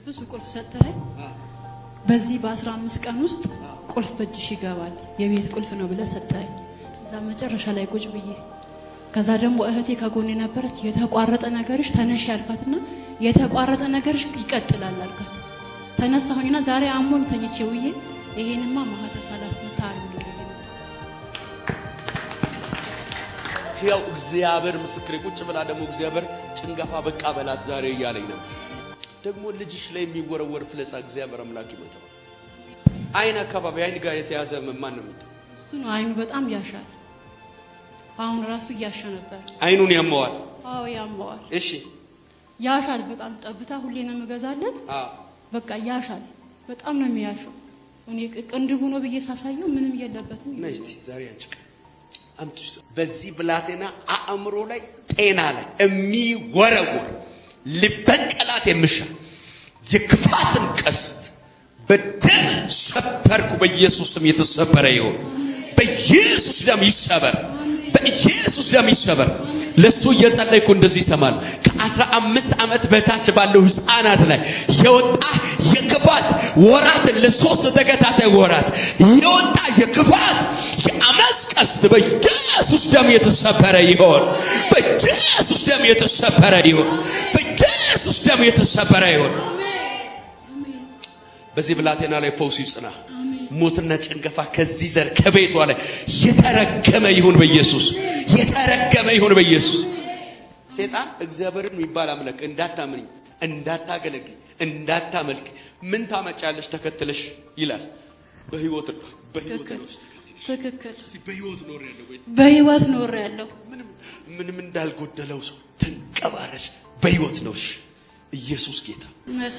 ብዙ ቁልፍ ሰጠኸኝ በዚህ በ15 ቀን ውስጥ ቁልፍ በእጅሽ ይገባል የቤት ቁልፍ ነው ብለህ ሰጠኸኝ እዛ መጨረሻ ላይ ቁጭ ብዬ ከዛ ደግሞ እህቴ ከጎኔ ነበረች የተቋረጠ ነገርሽ ተነሽ ያልካትና የተቋረጠ ነገርሽ ይቀጥላል አልካት ተነሳሁኝና ዛሬ አሞኝ ተኝቼ ውዬ ይሄንማ ማህተብ ሳላስመታ አልኩኝ ያው እግዚአብሔር ምስክሬ ቁጭ ብላ ደግሞ እግዚአብሔር ጭንገፋ በቃ በላት ዛሬ እያለኝ ነው ደግሞ ልጅሽ ላይ የሚወረወር ፍለጻ እግዚአብሔር አምላክ ይመጣው አይን አካባቢ አይን ጋር የተያዘ ማን ነው እሱ ነው አይኑ በጣም ያሻል አሁን ራሱ ያሻ ነበር አይኑን ያመዋል አዎ ያመዋል እሺ ያሻል በጣም ጠብታ ሁሌ ነው መገዛለት በቃ ያሻል በጣም ነው የሚያሸው እኔ ቅንድቡ ነው በየ ሳሳየው ምንም የለበትም ነስቲ ዛሬ አንቺ አምጥሽ በዚህ ብላቴና አእምሮ ላይ ጤና ላይ የሚወረወር ልበቀላት የምሻ የክፋትን ቀስት በደም ሰበርኩ በኢየሱስ ስም የተሰበረ ይሁን በኢየሱስ ደም ይሰበር በኢየሱስ ደም ይሰበር ለሱ እየጸለይኩ እንደዚህ ይሰማል ከ15 ዓመት በታች ባለው ህፃናት ላይ የወጣ የክፋት ወራት ለሶስት ተከታታይ ወራት የወጣ የክፋት የአመጽ ቀስት በኢየሱስ ደም የተሰበረ ይሁን በኢየሱስ ደም የተሰበረ ይሁን በኢየሱስ ደም የተሰበረ ይሁን በዚህ ብላቴና ላይ ፈውስ ይጽና ሞትና ጭንገፋ ከዚህ ዘር ከቤቷ ላይ የተረገመ ይሁን በኢየሱስ የተረገመ ይሁን በኢየሱስ ሰይጣን እግዚአብሔርን የሚባል አምላክ እንዳታምኝ እንዳታገለግል እንዳታመልክ ምን ታመጫለሽ ተከትለሽ ይላል በህይወት ነው ትክክል እስቲ በህይወት ኖር ያለው ምንም እንዳልጎደለው ሰው ተንቀባረሽ በህይወት ነው ኢየሱስ ጌታ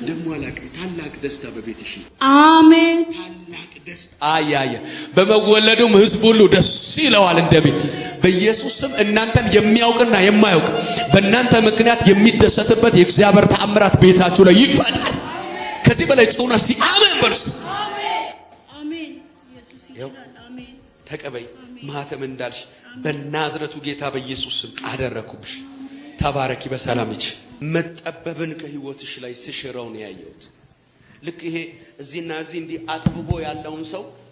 ደሞ አላቀ ታላቅ ደስታ በቤትሽ አሜን ታላቅ ደስታ አያየ በመወለዱም ህዝብ ሁሉ ደስ ይለዋል እንደሚል በኢየሱስ ስም እናንተን የሚያውቅና የማያውቅ በእናንተ ምክንያት የሚደሰትበት የእግዚአብሔር ተአምራት ቤታችሁ ላይ ይፈጠር ከዚህ በላይ ጭውና ሲ አሜን በርስ አሜን ኢየሱስ ይችላል አሜን ተቀበይ ማህተም እንዳልሽ በናዝረቱ ጌታ በኢየሱስ ስም አደረኩብሽ ተባረኪ በሰላም ይች መጠበብን ከህይወትሽ ላይ ሲሽረው ነው ያየሁት ልክ ይሄ እዚህና እዚህ እንዲ አጥብቦ ያለውን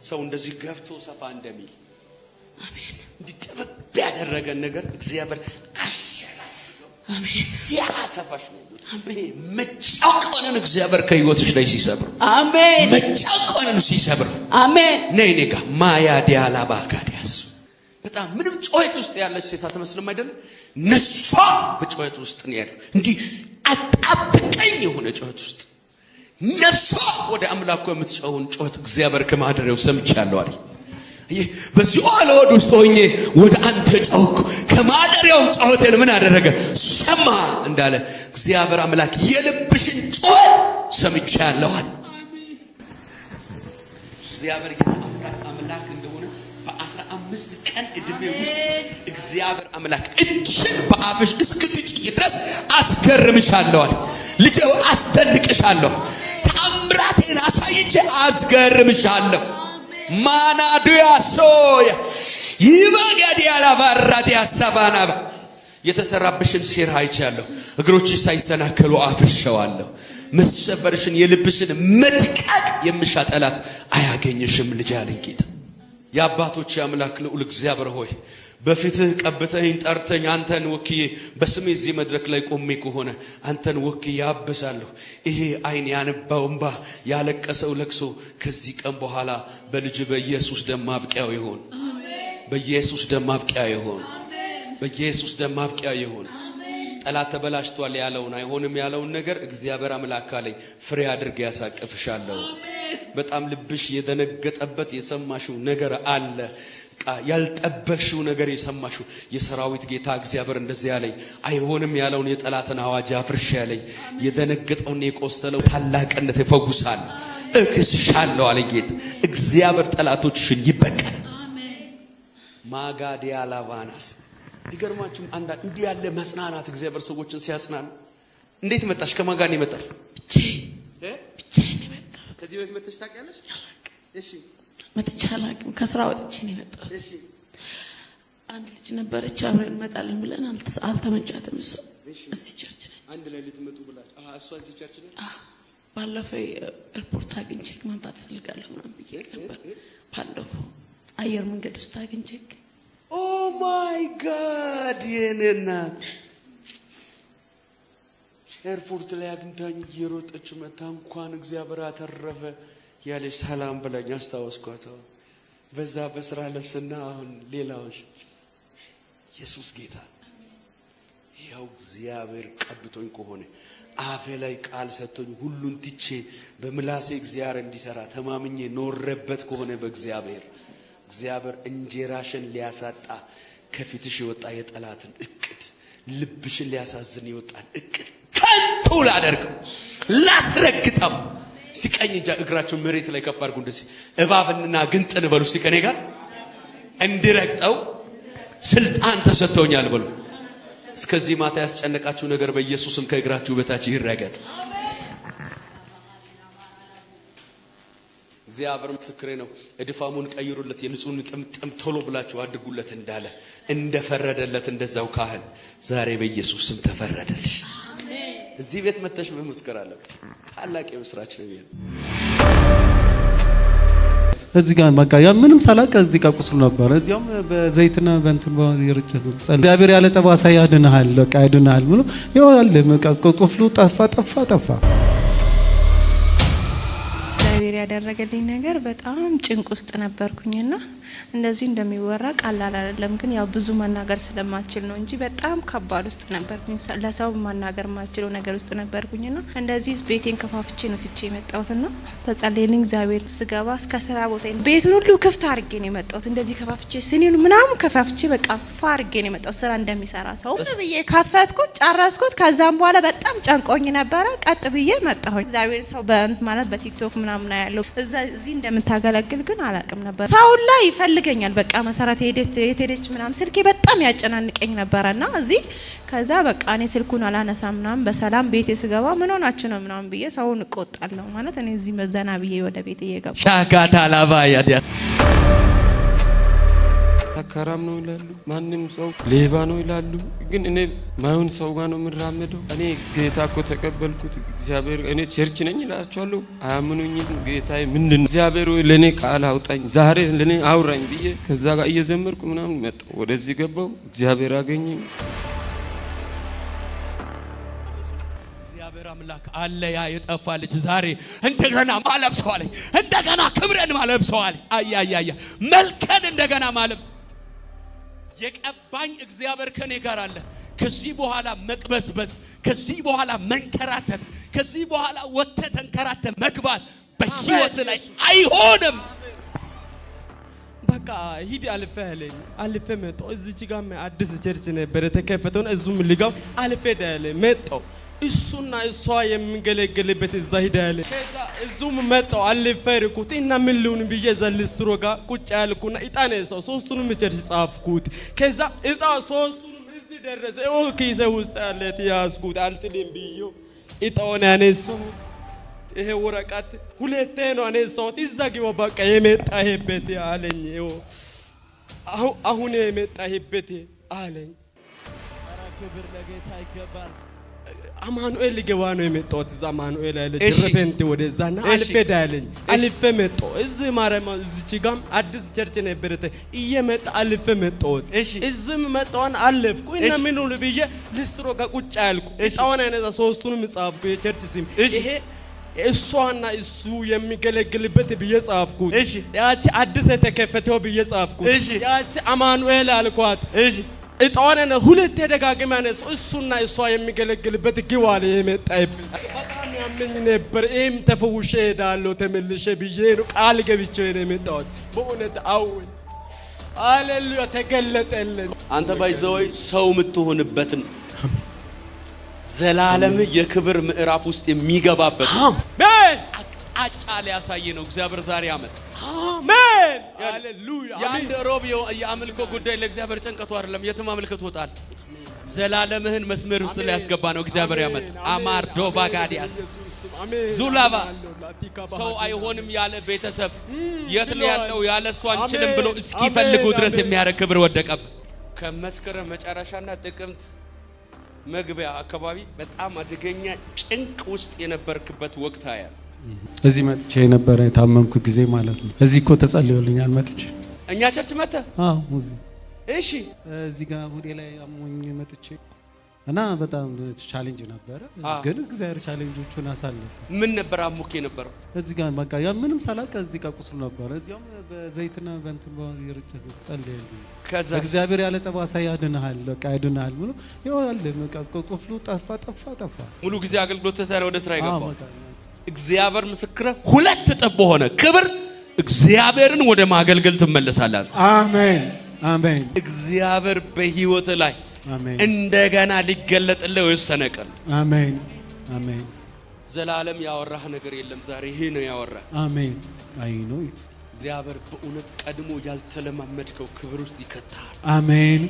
ሰው እንደዚህ ገፍቶ ሰፋ እንደሚል አሜን እንዲጠበብ ያደረገ ነገር እግዚአብሔር አሜን ሲያሰፋሽ ነው አሜን መጫቆንን እግዚአብሔር ከህይወትሽ ላይ ሲሰብር አሜን መጫቆንን ሲሰብር አሜን ነይኔጋ ማያ ዲያላ ባጋዲያስ በጣም ምንም ጮይት ውስጥ ያለች ሴት አትመስልም አይደል ነሷ በጮይት ውስጥ ነው ያለው እንዲ አጣብቀኝ የሆነ ጮይት ውስጥ ነፍሷ ወደ አምላኩ የምትጮውን ጮይት እግዚአብሔር ከማደረው ሰምቻለሁ አይደል በዚህ አለወድ ውስጥ ሆኜ ወደ አንተ ጮኩ ከማደረው ጮይቴን ምን አደረገ ሰማ እንዳለ እግዚአብሔር አምላክ የልብሽን ጮይት ሰምቻለሁ አሜን እግዚአብሔር አምላክ እንደሆነ በ15 ቀን እድሜ ውስጥ እግዚአብሔር አምላክ እጅግ በአፍሽ እስክትጭ ድረስ አስገርምሻለሁ ልጄ አስደንቅሻለሁ ታምራቴን አሳይቼ አስገርምሻለሁ ማናዱያ ሶያ ይበጋዲያላ ባራዲ አስተባናባ የተሰራብሽን ሴራ አይቻለሁ እግሮችሽ ሳይሰናከሉ አፍርሸዋለሁ መሰበርሽን የልብሽን መድቀቅ የምሻጠላት አያገኝሽም ልጅ አለኝ ጌታ የአባቶች አምላክ ልዑል እግዚአብሔር ሆይ በፊትህ ቀብተኝ ጠርተኝ አንተን ወክዬ በስሜ እዚህ መድረክ ላይ ቆሜ ከሆነ አንተን ወክዬ አብዛለሁ ይሄ አይን ያነባው እንባ ያለቀሰው ለቅሶ ከዚህ ቀን በኋላ በልጅ በኢየሱስ ደም ማብቂያው ይሁን በኢየሱስ ደም ማብቂያው ይሁን በኢየሱስ ደም ማብቂያው ይሁን ጠላት ተበላሽቷል ያለውን አይሆንም ያለውን ነገር እግዚአብሔር አምላክ አለኝ ፍሬ አድርጌ ያሳቅፍሻለሁ በጣም ልብሽ የደነገጠበት የሰማሽው ነገር አለ ያልጠበቅሽው ነገር የሰማሽው የሰራዊት ጌታ እግዚአብሔር እንደዚህ ያለኝ አይሆንም ያለውን የጠላትን አዋጅ አፍርሽ ያለኝ የደነገጠውን የቆሰለው ታላቅነት ይፈውሳል እክስሻለሁ አለኝ ጌታ እግዚአብሔር ጠላቶችሽን ይበቀል አሜን ማጋዲያ ላቫናስ ይገርማችሁ አንዳ እንዲህ ያለ መጽናናት እግዚአብሔር ሰዎችን ሲያጽናና እንዴት መጣሽ ከማን ጋር ነው የመጣሽ ብቻዬን መጣ ከዚህ በፊት መጥተሽ ታውቂያለሽ እሺ መጥቻላችሁ ከስራ ወጥቼ ነው የመጣሁት እሺ አንድ ልጅ ነበረች አብረን እንመጣለን ብለን አልተመቻትም እሱ እዚህ ቸርች ነች አንድ ላይ ልትመጡ ብላችሁ እሷ እዚህ ቸርች ነች ባለፈው ኤርፖርት አግኝቼክ ማምጣት ፈልጋለሁ ምናምን ብዬ ነበር። ባለፈው አየር መንገድ ውስጥ አግኝቼክ ኦ ማይ ጋድ የኔ እናት ኤርፖርት ላይ አግኝታኝ እየሮጠች መታ እንኳን እግዚአብሔር አተረፈ ያለች ሰላም ብላኝ አስታወስኳት። በዛ በስራ ልብስና አሁን ሌላውሽ ኢየሱስ ጌታ ያው እግዚአብሔር ቀብቶኝ ከሆነ አፌ ላይ ቃል ሰጥቶኝ ሁሉን ትቼ በምላሴ እግዚአብሔር እንዲሰራ ተማምኜ ኖረበት ከሆነ በእግዚአብሔር እግዚአብሔር እንጀራሽን ሊያሳጣ ከፊትሽ የወጣ የጠላትን እቅድ ልብሽን ሊያሳዝን የወጣን እቅድ ከንቱ ላደርገው ላስረግጠው ሲቀኝ እግራችሁ መሬት ላይ ከፍ አድርጉ እንደዚህ እባብንና ግንጥን በሉ ሲቀኔ ጋር እንዲረግጠው ስልጣን ተሰጥቶኛል በሉ። እስከዚህ ማታ ያስጨነቃችሁ ነገር በኢየሱስም ከእግራችሁ በታች ይረገጥ። እግዚአብሔር ምስክሬ ነው። እድፋሙን ቀይሩለት የንጹህን ጥምጥም ቶሎ ብላችሁ አድርጉለት እንዳለ እንደፈረደለት እንደዛው ካህን ዛሬ በኢየሱስም ተፈረደልሽ። እዚህ ቤት መተሽ መመስከር አለበት። ታላቅ የምስራች ነው ይሄ። እዚህ ጋር በቃ ያ ምንም ሳላቅ እዚህ ጋር ቁስሉ ነበር። እዚያም በዘይትና በእንትን በይርጨት እግዚአብሔር ያለ ጠባሳ ያድንሃል፣ በቃ ያድንሃል ብሎ ይዋል በቃ ቁስሉ ጠፋ። እግዚአብሔር ያደረገልኝ ነገር በጣም ጭንቅ ውስጥ ነበርኩኝና እንደዚህ እንደሚወራ ቀላል አይደለም። ግን ያው ብዙ መናገር ስለማልችል ነው እንጂ በጣም ከባድ ውስጥ ነበርኩኝ። ለሰው መናገር ማልችለው ነገር ውስጥ ነበርኩኝና እንደዚህ ቤቴን ከፋፍቼ ነው ትቼ የመጣሁትና ተጸልየልኝ እግዚአብሔር ስገባ እስከ ስራ ቦታ ቤቱን ሁሉ ክፍት አድርጌ ነው የመጣሁት። እንደዚህ ከፋፍቼ ሲኒኑ ምናምን ከፋፍቼ በቃ አድርጌ ነው የመጣሁት። ስራ እንደሚሰራ ሰው ብዬ ከፈትኩት ጨረስኩት። ከዛም በኋላ በጣም ጨንቆኝ ነበረ። ቀጥ ብዬ መጣሁኝ። እግዚአብሔር ሰው ማለት በቲክቶክ ምናምን ያለው እዚህ እንደምታገለግል ግን አላውቅም ነበር። ሰው ላይ ይፈልገኛል በቃ መሰረት ሄደች ምናምን ስልኬ በጣም ያጨናንቀኝ ነበርና እዚህ ከዛ በቃ እኔ ስልኩን አላነሳም ምናምን በሰላም ቤቴ ስገባ ምን ሆናችሁ ነው ምናምን ብዬ ሰውን እቆጣለሁ ማለት እኔ እዚህ መዘና ብዬ ወደ ቤቴ እየገባሁ ሻጋታ ላባ ያዲያ ሰካራም ነው ይላሉ፣ ማንም ሰው ሌባ ነው ይላሉ። ግን እኔ ማይሆን ሰው ጋር ነው የምራመደው። እኔ ጌታ እኮ ተቀበልኩት እግዚአብሔር እኔ ቸርች ነኝ እላቸዋለሁ፣ አያምኑኝም። ጌታዬ ምንድን ነው እግዚአብሔር ወይ ለኔ ቃል አውጣኝ ዛሬ ለኔ አውራኝ ብዬ ከዛ ጋር እየዘመርኩ ምናምን መጣሁ። ወደዚህ ገባሁ፣ እግዚአብሔር አገኘኝ። እግዚአብሔር አምላክ አለ ያ የጠፋ ልጅ ዛሬ እንደገና ማለብሰው አለኝ። እንደገና ክብረን ማለብሰው አለኝ። አያያያ መልከን እንደገና ማለብሰው የቀባኝ እግዚአብሔር ከኔ ጋር አለ። ከዚህ በኋላ መቅበዝበዝ፣ ከዚህ በኋላ መንከራተት፣ ከዚህ በኋላ ወጥተህ ተንከራተህ መግባት በህይወት ላይ አይሆንም። በቃ ሂድ አልፈ አለኝ። አልፈ መጣሁ። እዚች ጋር አዲስ ቸርች ነበር ተከፈተው። እዙም ልጋው አልፈ ዳለ መጣሁ። እሱና እሷ የሚገለገልበት እዛ ሄዳለ። ከዛ እዙም መጣሁ አልፈርኩት እና ምን ልሁን ብዬ ዘልስትሮ ጋር ቁጭ ያልኩና እጣኔ ሰው ሶስቱንም ቸርች ጻፍኩት። ከዛ እጣ ሶስቱንም እዚህ ደረሰ። ኪሴ ውስጥ ያለት ያዝኩት አልጥልም ብዬው እጣውን ያነሳው። ይሄ ወረቀት ሁለቴ ነው ያነሳሁት። እዛ ግባ በቃ የመጣህበት አለኝ። አሁን የመጣህበት አለኝ። ኧረ ክብር ለጌታ ይገባል። አማኑኤል ገባ ነው የመጣሁት። እዛ አማኑኤል ያለ ጅረፈንት ወደዛና አልፈ ዳለኝ። አልፈ መጣሁ። እዚህ ማረማ እዚች ጋም አዲስ ቸርች ነበረተ እየመጣ አልፈ መጣሁት። እዚህም መጣሁን አለፍኩ እና ምን ሁሉ ብዬ ልስትሮ ጋር ቁጭ ያልኩ እጣውን አይነዛ ሶስቱንም ጻፍኩ የቸርች ስም ይሄ እሷና እሱ የሚገለግልበት ብዬ ጻፍኩት። ያቺ አዲስ የተከፈተው ብዬ ጻፍኩት። ያቺ አማኑኤል አልኳት። እጣውን ሁለት ደጋግማ ነው እሱና እሷ የሚገለግልበት ግዋል የመጣይብኝ በጣም ያመኝ ነበር። እም ተፈውሼ ሄዳለሁ ተመልሼ ብዬ ነው ቃል ገብቼ ነው የመጣሁት። በእውነት አውል ሃሌሉያ ተገለጠልኝ። አንተ ባይዘወይ ሰው የምትሆንበትን ዘላለም የክብር ምዕራፍ ውስጥ የሚገባበት አሜን አቅጣጫ ሊያሳይ ነው እግዚአብሔር ዛሬ አመት። አሜን ሃሌሉያ። ያንደ ሮብ የአምልኮ ጉዳይ ለእግዚአብሔር ጭንቀቱ አይደለም። የትም አምልከት ወጣል። ዘላለምህን መስመር ውስጥ ሊያስገባ ነው እግዚአብሔር ያመት። አማር ዶቫ ጋዲያስ ዙላባ ሰው አይሆንም ያለ ቤተሰብ የት ነው ያለው ያለ እሱ አንችልም ብሎ እስኪፈልጉ ድረስ የሚያረግ ክብር ወደቀብ። ከመስከረም መጨረሻና ጥቅምት መግቢያ አካባቢ በጣም አደገኛ ጭንቅ ውስጥ የነበርክበት ወቅት አያል እዚህ መጥቼ የነበረ የታመምኩ ጊዜ ማለት ነው። እዚህ እኮ ተጸልዮልኛል መጥቼ እኛ ቸርች መጣ። እዚህ እሺ እዚህ ጋር ወዴ ላይ አሞኝ መጥቼ እና በጣም ቻሌንጅ ነበረ፣ ግን እግዚአብሔር ቻሌንጆቹን አሳለፈ። ምን ነበር አሙኬ ነበር? እዚህ ጋር በቃ ምንም ሳላውቅ እዚህ ጋር ቁስሉ ነበር። እዚያም በዘይትና በእንትን ይርጨት ጸልየልኝ። ከዛ እግዚአብሔር ያለ ጠባሳ ያድንሃል፣ በቃ ያድንሃል ብሎ ይወል በቃ ቁስሉ ጠፋ። ሙሉ ጊዜ አገልግሎት ተታረ ወደ ስራ ይገባው። እግዚአብሔር ምስክረ 2 እጥፍ ሆነ ክብር እግዚአብሔርን ወደ ማገልገል ትመለሳለህ። አሜን። እግዚአብሔር በህይወት ላይ እንደገና ሊገለጥልህ የወሰነ ቀን። አሜን። ዘላለም ያወራህ ነገር የለም። ዛሬ ይሄ ነው ያወራህ። አሜን። አይ ነው እግዚአብሔር በእውነት ቀድሞ ያልተለማመድከው ክብር ውስጥ ይከታል። አሜን።